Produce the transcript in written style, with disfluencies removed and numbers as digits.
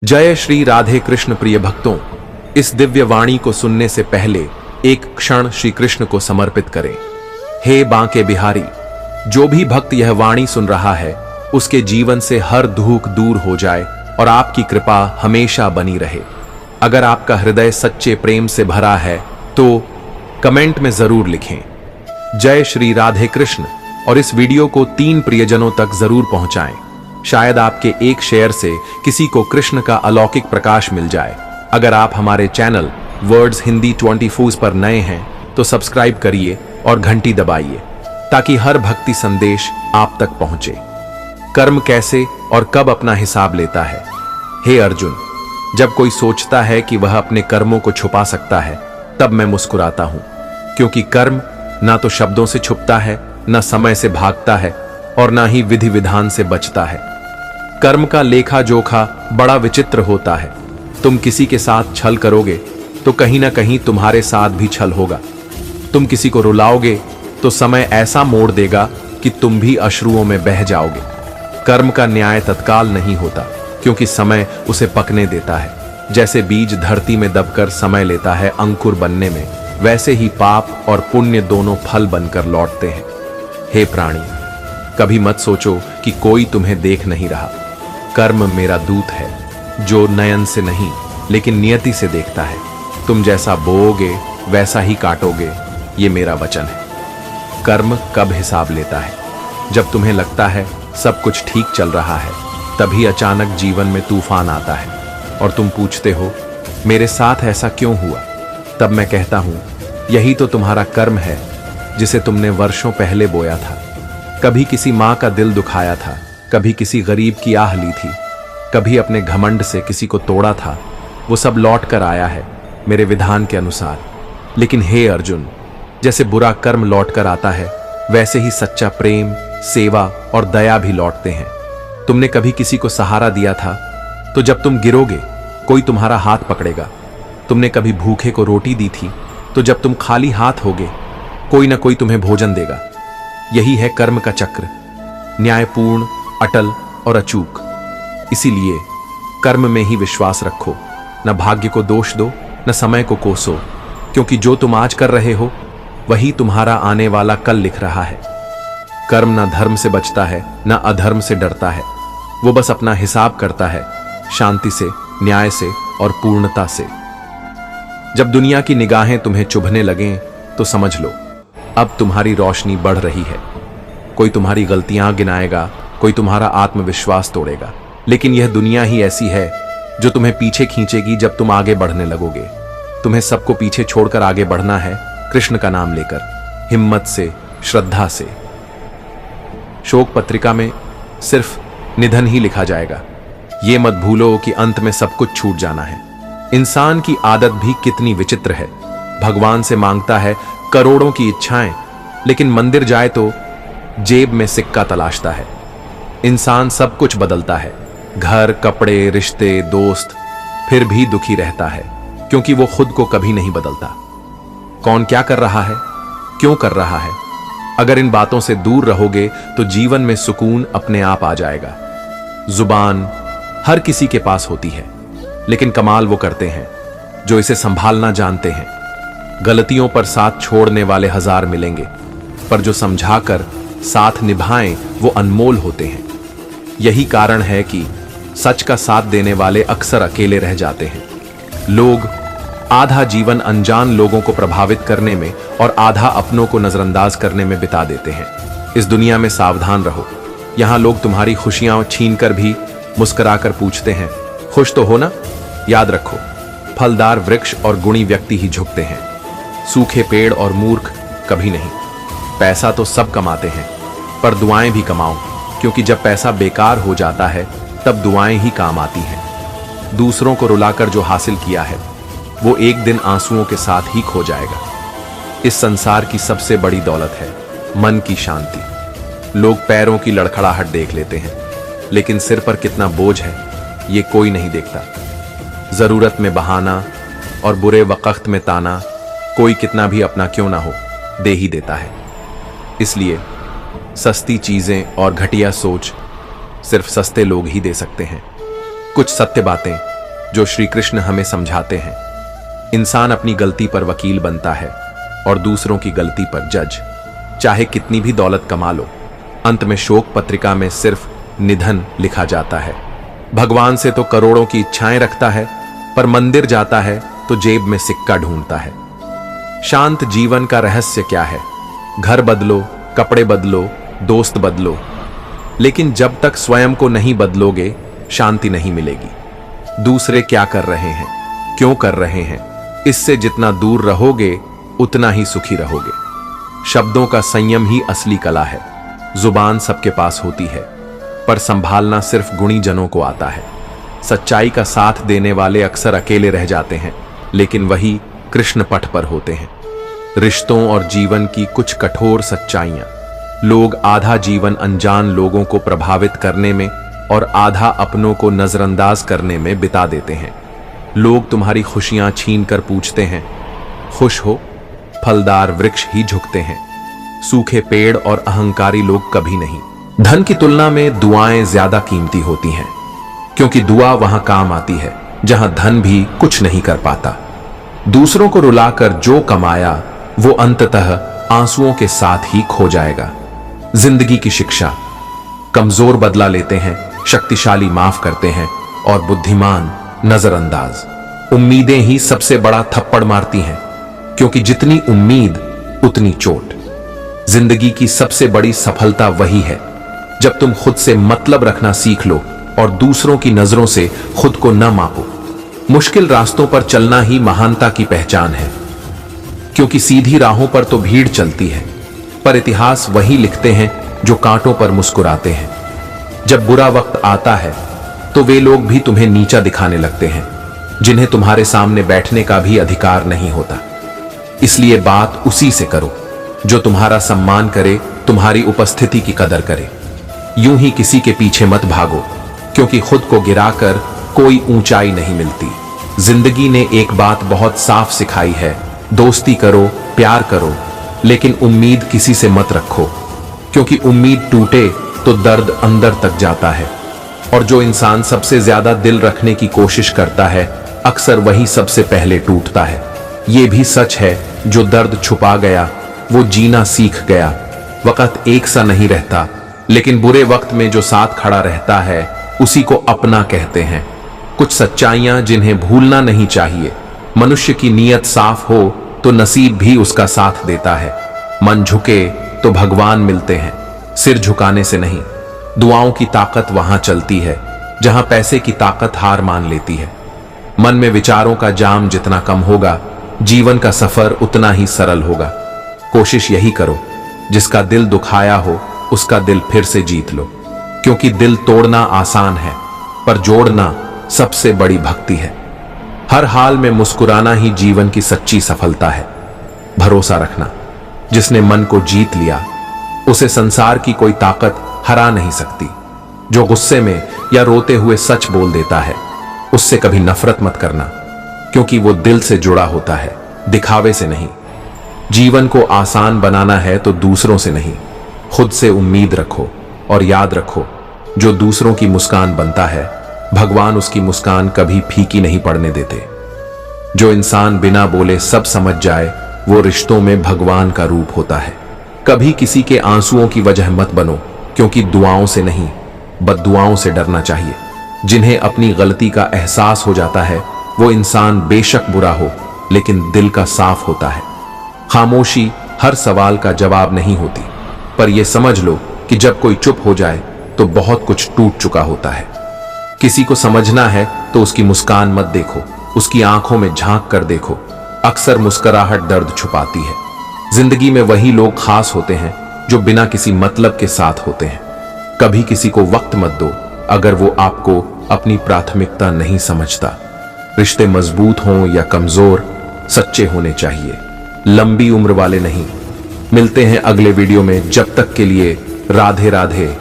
जय श्री राधे कृष्ण। प्रिय भक्तों, इस दिव्य वाणी को सुनने से पहले एक क्षण श्री कृष्ण को समर्पित करें। हे बांके बिहारी, जो भी भक्त यह वाणी सुन रहा है उसके जीवन से हर दुख दूर हो जाए और आपकी कृपा हमेशा बनी रहे। अगर आपका हृदय सच्चे प्रेम से भरा है तो कमेंट में जरूर लिखें जय श्री राधे कृष्ण और इस वीडियो को 3 प्रियजनों तक जरूर पहुंचाएं। शायद आपके एक शेयर से किसी को कृष्ण का अलौकिक प्रकाश मिल जाए। अगर आप हमारे चैनल वर्ड्स हिंदी 24 पर नए हैं तो सब्सक्राइब करिए और घंटी दबाइए ताकि हर भक्ति संदेश आप तक पहुंचे। कर्म कैसे और कब अपना हिसाब लेता है? हे अर्जुन, जब कोई सोचता है कि वह अपने कर्मों को छुपा सकता है तब मैं मुस्कुराता हूं, क्योंकि कर्म ना तो शब्दों से छुपता है, ना समय से भागता है और ना ही विधि विधान से बचता है। कर्म का लेखा जोखा बड़ा विचित्र होता है। तुम किसी के साथ छल करोगे तो कहीं ना कहीं तुम्हारे साथ भी छल होगा। तुम किसी को रुलाओगे तो समय ऐसा मोड़ देगा कि तुम भी अश्रुओं में बह जाओगे। कर्म का न्याय तत्काल नहीं होता, क्योंकि समय उसे पकने देता है। जैसे बीज धरती में दबकर समय लेता है अंकुर बनने में, वैसे ही पाप और पुण्य दोनों फल बनकर लौटते हैं। हे प्राणी, कभी मत सोचो कि कोई तुम्हें देख नहीं रहा। कर्म मेरा दूत है जो नयन से नहीं लेकिन नियति से देखता है। तुम जैसा बोओगे वैसा ही काटोगे, ये मेरा वचन है। कर्म कब हिसाब लेता है? जब तुम्हें लगता है सब कुछ ठीक चल रहा है, तभी अचानक जीवन में तूफान आता है और तुम पूछते हो मेरे साथ ऐसा क्यों हुआ? तब मैं कहता हूं यही तो तुम्हारा कर्म है जिसे तुमने वर्षों पहले बोया था। कभी किसी मां का दिल दुखाया था, कभी किसी गरीब की आह ली थी, कभी अपने घमंड से किसी को तोड़ा था। वो सब लौट कर आया है मेरे विधान के अनुसार। लेकिन हे अर्जुन, जैसे बुरा कर्म लौट कर आता है वैसे ही सच्चा प्रेम, सेवा और दया भी लौटते हैं। तुमने कभी किसी को सहारा दिया था तो जब तुम गिरोगे कोई तुम्हारा हाथ पकड़ेगा। तुमने कभी भूखे को रोटी दी थी तो जब तुम खाली हाथ होगे कोई ना कोई तुम्हें भोजन देगा। यही है कर्म का चक्र, न्यायपूर्ण, अटल और अचूक। इसीलिए कर्म में ही विश्वास रखो। न भाग्य को दोष दो, न समय को कोसो, क्योंकि जो तुम आज कर रहे हो वही तुम्हारा आने वाला कल लिख रहा है। कर्म न धर्म से बचता है, न अधर्म से डरता है। वो बस अपना हिसाब करता है, शांति से, न्याय से और पूर्णता से। जब दुनिया की निगाहें तुम्हें चुभने लगें तो समझ लो अब तुम्हारी रोशनी बढ़ रही है। कोई तुम्हारी गलतियां गिनाएगा, कोई तुम्हारा आत्मविश्वास तोड़ेगा, लेकिन यह दुनिया ही ऐसी है जो तुम्हें पीछे खींचेगी जब तुम आगे बढ़ने लगोगे। तुम्हें सबको पीछे छोड़कर आगे बढ़ना है, कृष्ण का नाम लेकर, हिम्मत से, श्रद्धा से। शोक पत्रिका में सिर्फ निधन ही लिखा जाएगा। ये मत भूलो कि अंत में सब कुछ छूट जाना है। इंसान की आदत भी कितनी विचित्र है। भगवान से मांगता है करोड़ों की इच्छाएं, लेकिन मंदिर जाए तो जेब में सिक्का तलाशता है। इंसान सब कुछ बदलता है, घर, कपड़े, रिश्ते, दोस्त, फिर भी दुखी रहता है, क्योंकि वो खुद को कभी नहीं बदलता। कौन क्या कर रहा है, क्यों कर रहा है? अगर इन बातों से दूर रहोगे तो जीवन में सुकून अपने आप आ जाएगा। जुबान हर किसी के पास होती है, लेकिन कमाल वो करते हैं जो इसे संभालना जानते हैं। गलतियों पर साथ छोड़ने वाले 1000 मिलेंगे, पर जो समझाकर साथ निभाएं वो अनमोल होते हैं। यही कारण है कि सच का साथ देने वाले अक्सर अकेले रह जाते हैं। लोग आधा जीवन अनजान लोगों को प्रभावित करने में और आधा अपनों को नजरअंदाज करने में बिता देते हैं। इस दुनिया में सावधान रहो। यहां लोग तुम्हारी खुशियां छीनकर भी मुस्कुराकर पूछते हैं खुश तो हो ना? याद रखो, फलदार वृक्ष और गुणी व्यक्ति ही झुकते हैं, सूखे पेड़ और मूर्ख कभी नहीं। पैसा तो सब कमाते हैं, पर दुआएं भी कमाओ, क्योंकि जब पैसा बेकार हो जाता है तब दुआएं ही काम आती हैं। दूसरों को रुलाकर जो हासिल किया है वो एक दिन आंसुओं के साथ ही खो जाएगा। इस संसार की सबसे बड़ी दौलत है मन की शांति। लोग पैरों की लड़खड़ाहट देख लेते हैं, लेकिन सिर पर कितना बोझ है ये कोई नहीं देखता। जरूरत में बहाना और बुरे वक्त में ताना कोई कितना भी अपना क्यों ना हो दे ही देता है। इसलिए सस्ती चीजें और घटिया सोच सिर्फ सस्ते लोग ही दे सकते हैं। कुछ सत्य बातें जो श्री कृष्ण हमें समझाते हैं। इंसान अपनी गलती पर वकील बनता है और दूसरों की गलती पर जज। चाहे कितनी भी दौलत कमा लो, अंत में शोक पत्रिका में सिर्फ निधन लिखा जाता है। भगवान से तो करोड़ों की इच्छाएं रखता है, पर मंदिर जाता है तो जेब में सिक्का ढूंढता है। शांत जीवन का रहस्य क्या है? घर बदलो, कपड़े बदलो, दोस्त बदलो, लेकिन जब तक स्वयं को नहीं बदलोगे शांति नहीं मिलेगी। दूसरे क्या कर रहे हैं, क्यों कर रहे हैं, इससे जितना दूर रहोगे उतना ही सुखी रहोगे। शब्दों का संयम ही असली कला है। जुबान सबके पास होती है, पर संभालना सिर्फ गुणी जनों को आता है। सच्चाई का साथ देने वाले अक्सर अकेले रह जाते हैं, लेकिन वही कृष्ण पथ पर होते हैं। रिश्तों और जीवन की कुछ कठोर सच्चाइयां। लोग आधा जीवन अनजान लोगों को प्रभावित करने में और आधा अपनों को नजरअंदाज करने में बिता देते हैं। लोग तुम्हारी खुशियां छीन कर पूछते हैं, खुश हो? फलदार वृक्ष ही झुकते हैं, सूखे पेड़ और अहंकारी लोग कभी नहीं। धन की तुलना में दुआएं ज्यादा कीमती होती हैं, क्योंकि दुआ वहां काम आती है जहां धन भी कुछ नहीं कर पाता। दूसरों को रुलाकर जो कमाया वो अंततः आंसुओं के साथ ही खो जाएगा। जिंदगी की शिक्षा। कमजोर बदला लेते हैं, शक्तिशाली माफ करते हैं और बुद्धिमान नजरअंदाज। उम्मीदें ही सबसे बड़ा थप्पड़ मारती हैं, क्योंकि जितनी उम्मीद उतनी चोट। जिंदगी की सबसे बड़ी सफलता वही है जब तुम खुद से मतलब रखना सीख लो और दूसरों की नजरों से खुद को न मापो। मुश्किल रास्तों पर चलना ही महानता की पहचान है, क्योंकि सीधी राहों पर तो भीड़ चलती है, पर इतिहास वही लिखते हैं जो कांटों पर मुस्कुराते हैं। जब बुरा वक्त आता है तो वे लोग भी तुम्हें नीचा दिखाने लगते हैं, जिन्हें तुम्हारे सामने बैठने का भी अधिकार नहीं होता। इसलिए बात उसी से करो जो तुम्हारा सम्मान करे, तुम्हारी उपस्थिति की कदर करे। यूं ही किसी के पीछे मत भागो, क्योंकि खुद को गिराकर कोई ऊंचाई नहीं मिलती। जिंदगी ने एक बात बहुत साफ सिखाई है, दोस्ती करो, प्यार करो, लेकिन उम्मीद किसी से मत रखो, क्योंकि उम्मीद टूटे तो दर्द अंदर तक जाता है। और जो इंसान सबसे ज्यादा दिल रखने की कोशिश करता है, अक्सर वही सबसे पहले टूटता है। ये भी सच है, जो दर्द छुपा गया वो जीना सीख गया। वक्त एक सा नहीं रहता, लेकिन बुरे वक्त में जो साथ खड़ा रहता है उसी को अपना कहते हैं। कुछ सच्चाइयां जिन्हें भूलना नहीं चाहिए। मनुष्य की नीयत साफ हो तो नसीब भी उसका साथ देता है। मन झुके तो भगवान मिलते हैं, सिर झुकाने से नहीं। दुआओं की ताकत वहां चलती है जहां पैसे की ताकत हार मान लेती है। मन में विचारों का जाम जितना कम होगा, जीवन का सफर उतना ही सरल होगा। कोशिश यही करो, जिसका दिल दुखाया हो उसका दिल फिर से जीत लो, क्योंकि दिल तोड़ना आसान है, पर जोड़ना सबसे बड़ी भक्ति है। हर हाल में मुस्कुराना ही जीवन की सच्ची सफलता है। भरोसा रखना, जिसने मन को जीत लिया उसे संसार की कोई ताकत हरा नहीं सकती। जो गुस्से में या रोते हुए सच बोल देता है, उससे कभी नफरत मत करना, क्योंकि वो दिल से जुड़ा होता है, दिखावे से नहीं। जीवन को आसान बनाना है तो दूसरों से नहीं, खुद से उम्मीद रखो। और याद रखो, जो दूसरों की मुस्कान बनता है, भगवान उसकी मुस्कान कभी फीकी नहीं पड़ने देते। जो इंसान बिना बोले सब समझ जाए, वो रिश्तों में भगवान का रूप होता है। कभी किसी के आंसुओं की वजह मत बनो, क्योंकि दुआओं से नहीं, बद्दुआओं से डरना चाहिए। जिन्हें अपनी गलती का एहसास हो जाता है, वो इंसान बेशक बुरा हो, लेकिन दिल का साफ होता है। खामोशी हर सवाल का जवाब नहीं होती, पर यह समझ लो कि जब कोई चुप हो जाए तो बहुत कुछ टूट चुका होता है। किसी को समझना है तो उसकी मुस्कान मत देखो, उसकी आंखों में झांक कर देखो। अक्सर मुस्कुराहट दर्द छुपाती है। जिंदगी में वही लोग खास होते हैं जो बिना किसी मतलब के साथ होते हैं। कभी किसी को वक्त मत दो अगर वो आपको अपनी प्राथमिकता नहीं समझता। रिश्ते मजबूत हों या कमजोर, सच्चे होने चाहिए, लंबी उम्र वाले नहीं। मिलते हैं अगले वीडियो में, जब तक के लिए राधे राधे।